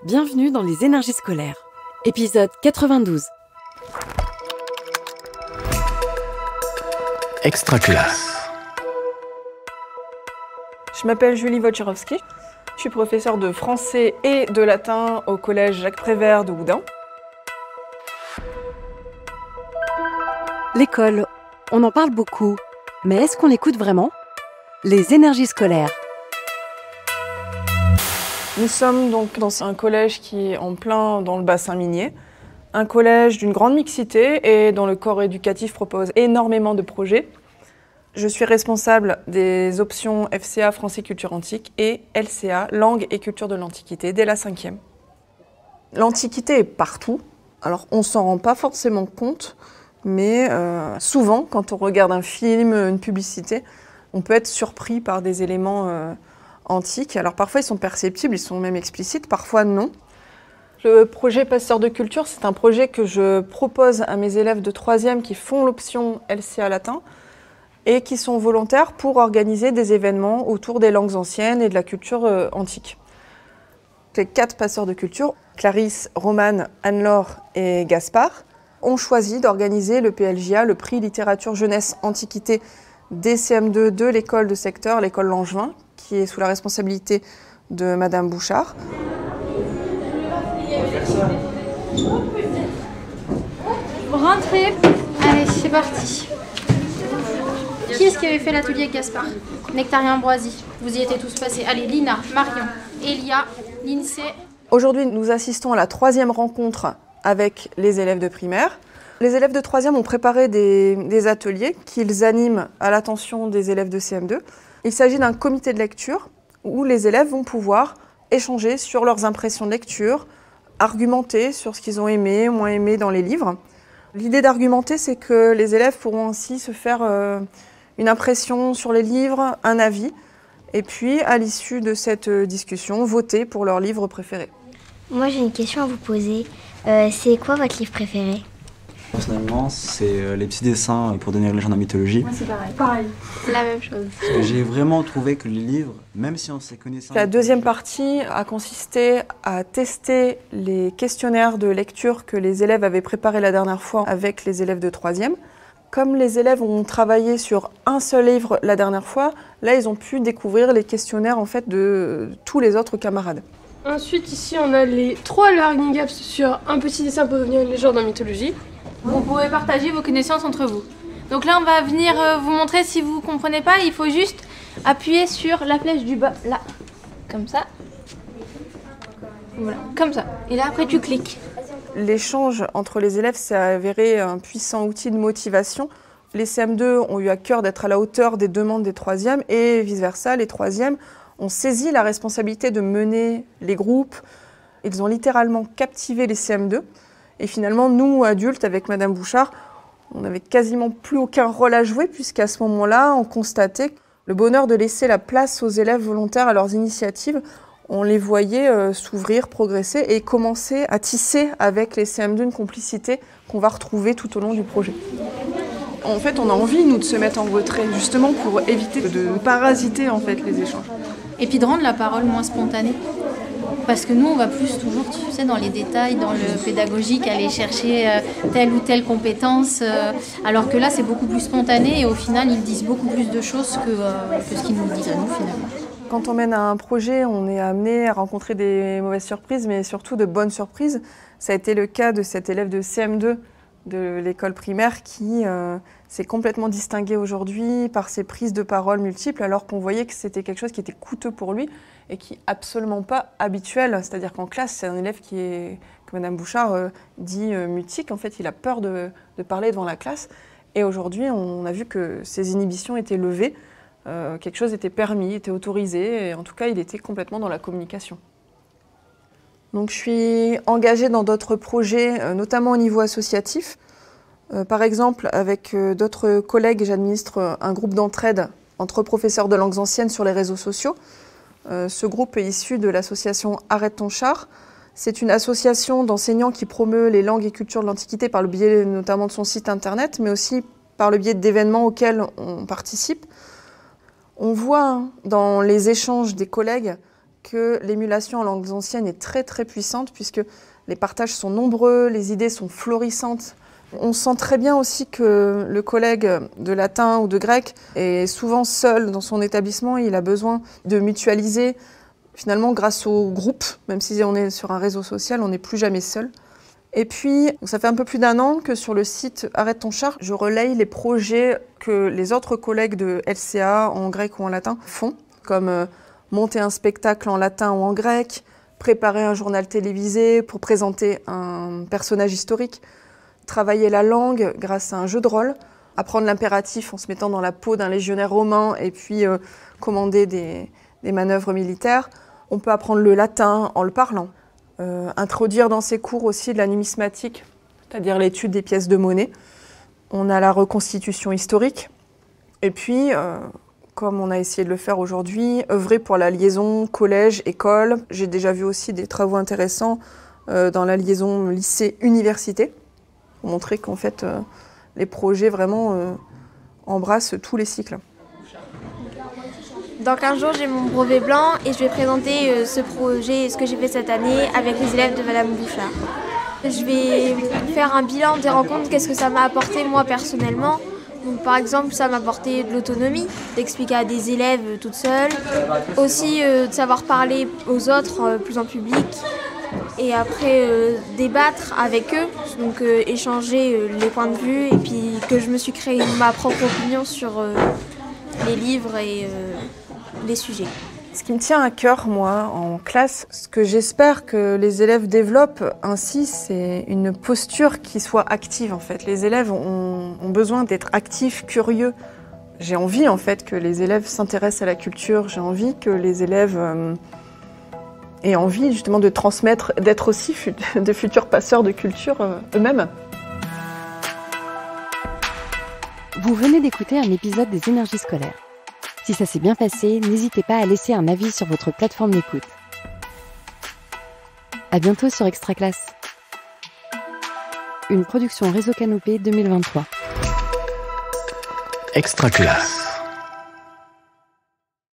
Bienvenue dans les énergies scolaires, épisode 92. Extra classe. Je m'appelle Julie Wojciechowski, je suis professeure de français et de latin au collège Jacques Prévert de Houdain. L'école, on en parle beaucoup, mais est-ce qu'on l'écoute vraiment? Les énergies scolaires. Nous sommes donc dans un collège qui est en plein dans le bassin minier, un collège d'une grande mixité et dont le corps éducatif propose énormément de projets. Je suis responsable des options FCA Français Culture Antique et LCA Langue et Culture de l'Antiquité dès la 5e. L'Antiquité est partout, alors on s'en rend pas forcément compte, mais souvent quand on regarde un film, une publicité, on peut être surpris par des éléments antiques. Alors parfois ils sont perceptibles, ils sont même explicites, parfois non. Le projet Passeurs de Culture, c'est un projet que je propose à mes élèves de 3e qui font l'option LCA latin et qui sont volontaires pour organiser des événements autour des langues anciennes et de la culture antique. Les 4 passeurs de culture, Clarisse, Romane, Anne-Laure et Gaspard, ont choisi d'organiser le PLJA, le prix littérature jeunesse antiquité des CM2 de l'école de secteur, l'école Langevin, qui est sous la responsabilité de Madame Bouchard. Rentrez. Allez, c'est parti. Qui est-ce qui avait fait l'atelier avec Gaspard? Nectarien Ambroisie. Vous y étiez tous passés. Allez, Lina, Marion, Elia, Lindsay. Aujourd'hui, nous assistons à la 3e rencontre avec les élèves de primaire. Les élèves de 3e ont préparé des ateliers qu'ils animent à l'attention des élèves de CM2. Il s'agit d'un comité de lecture où les élèves vont pouvoir échanger sur leurs impressions de lecture, argumenter sur ce qu'ils ont aimé, moins aimé dans les livres. L'idée d'argumenter, c'est que les élèves pourront ainsi se faire une impression sur les livres, un avis, et puis à l'issue de cette discussion, voter pour leur livre préféré. Moi j'ai une question à vous poser. C'est quoi votre livre préféré? Personnellement, c'est les petits dessins pour donner légende en mythologie. Moi c'est pareil. La même chose. Parce que j'ai vraiment trouvé que les livres, même si on s'est connaissant... La deuxième partie a consisté à tester les questionnaires de lecture que les élèves avaient préparés la dernière fois avec les élèves de 3e. Comme les élèves ont travaillé sur un seul livre la dernière fois, là ils ont pu découvrir les questionnaires en fait, de tous les autres camarades. Ensuite, ici, on a les 3 learning gaps sur un petit dessin pour devenir une légende en mythologie. Vous pouvez partager vos connaissances entre vous. Donc là, on va venir vous montrer si vous ne comprenez pas. Il faut juste appuyer sur la flèche du bas, là, comme ça. Voilà, comme ça. Et là, après, tu cliques. L'échange entre les élèves s'est avéré un puissant outil de motivation. Les CM2 ont eu à cœur d'être à la hauteur des demandes des 3e et vice-versa, les 3e ont saisi la responsabilité de mener les groupes. Ils ont littéralement captivé les CM2. Et finalement, nous, adultes, avec Madame Bouchard, on n'avait quasiment plus aucun rôle à jouer puisqu'à ce moment-là, on constatait le bonheur de laisser la place aux élèves volontaires à leurs initiatives. On les voyait s'ouvrir, progresser et commencer à tisser avec les CM2 une complicité qu'on va retrouver tout au long du projet. En fait, on a envie, nous, de se mettre en retrait, justement pour éviter de parasiter en fait, les échanges. Et puis de rendre la parole moins spontanée. Parce que nous, on va plus toujours, tu sais, dans les détails, dans le pédagogique, aller chercher telle ou telle compétence. Alors que là, c'est beaucoup plus spontané et au final, ils disent beaucoup plus de choses que ce qu'ils nous disent à nous, finalement. Quand on mène un projet, on est amené à rencontrer des mauvaises surprises, mais surtout de bonnes surprises. Ça a été le cas de cet élève de CM2 de l'école primaire qui s'est complètement distingué aujourd'hui par ses prises de parole multiples, alors qu'on voyait que c'était quelque chose qui était coûteux pour lui et qui n'est absolument pas habituel. C'est-à-dire qu'en classe, c'est un élève qui est, que Madame Bouchard dit mutique. En fait, il a peur de parler devant la classe. Et aujourd'hui, on a vu que ses inhibitions étaient levées. Quelque chose était permis, était autorisé. Et en tout cas, il était complètement dans la communication. Donc, je suis engagée dans d'autres projets, notamment au niveau associatif. Par exemple, avec d'autres collègues, j'administre un groupe d'entraide entre professeurs de langues anciennes sur les réseaux sociaux. Ce groupe est issu de l'association Arrête ton char. C'est une association d'enseignants qui promeut les langues et cultures de l'Antiquité par le biais notamment de son site internet, mais aussi par le biais d'événements auxquels on participe. On voit dans les échanges des collègues que l'émulation en langues anciennes est très très puissante puisque les partages sont nombreux, les idées sont florissantes. On sent très bien aussi que le collègue de latin ou de grec est souvent seul dans son établissement. Il a besoin de mutualiser. Finalement, grâce au groupe, même si on est sur un réseau social, on n'est plus jamais seul. Et puis, ça fait un peu plus d'1 an que sur le site Arrête ton char, je relaye les projets que les autres collègues de LCA en grec ou en latin font, comme monter un spectacle en latin ou en grec, préparer un journal télévisé pour présenter un personnage historique, travailler la langue grâce à un jeu de rôle, apprendre l'impératif en se mettant dans la peau d'un légionnaire romain et puis commander des manœuvres militaires. On peut apprendre le latin en le parlant. Introduire dans ces cours aussi de la numismatique, c'est-à-dire l'étude des pièces de monnaie. On a la reconstitution historique. Et puis, comme on a essayé de le faire aujourd'hui, œuvrer pour la liaison collège-école. J'ai déjà vu aussi des travaux intéressants dans la liaison lycée-université, pour montrer qu'en fait, les projets vraiment embrassent tous les cycles. Dans 15 jours, j'ai mon brevet blanc et je vais présenter ce projet, ce que j'ai fait cette année avec les élèves de Madame Bouchard. Je vais faire un bilan des rencontres, qu'est-ce que ça m'a apporté moi personnellement. Donc, par exemple, ça m'a apporté de l'autonomie, d'expliquer à des élèves toute seule. Aussi de savoir parler aux autres plus en public. Et après débattre avec eux, donc échanger les points de vue et puis que je me suis créé ma propre opinion sur les livres et les sujets. Ce qui me tient à cœur, moi, en classe, ce que j'espère que les élèves développent ainsi, c'est une posture qui soit active, en fait. Les élèves ont besoin d'être actifs, curieux. J'ai envie, en fait, que les élèves s'intéressent à la culture. J'ai envie que les élèves aient envie, justement, de transmettre, d'être aussi de futurs passeurs de culture eux-mêmes. Vous venez d'écouter un épisode des Énergies scolaires. Si ça s'est bien passé, n'hésitez pas à laisser un avis sur votre plateforme d'écoute. À bientôt sur Extra Classe. Une production Réseau Canopé 2023. Extra Classe.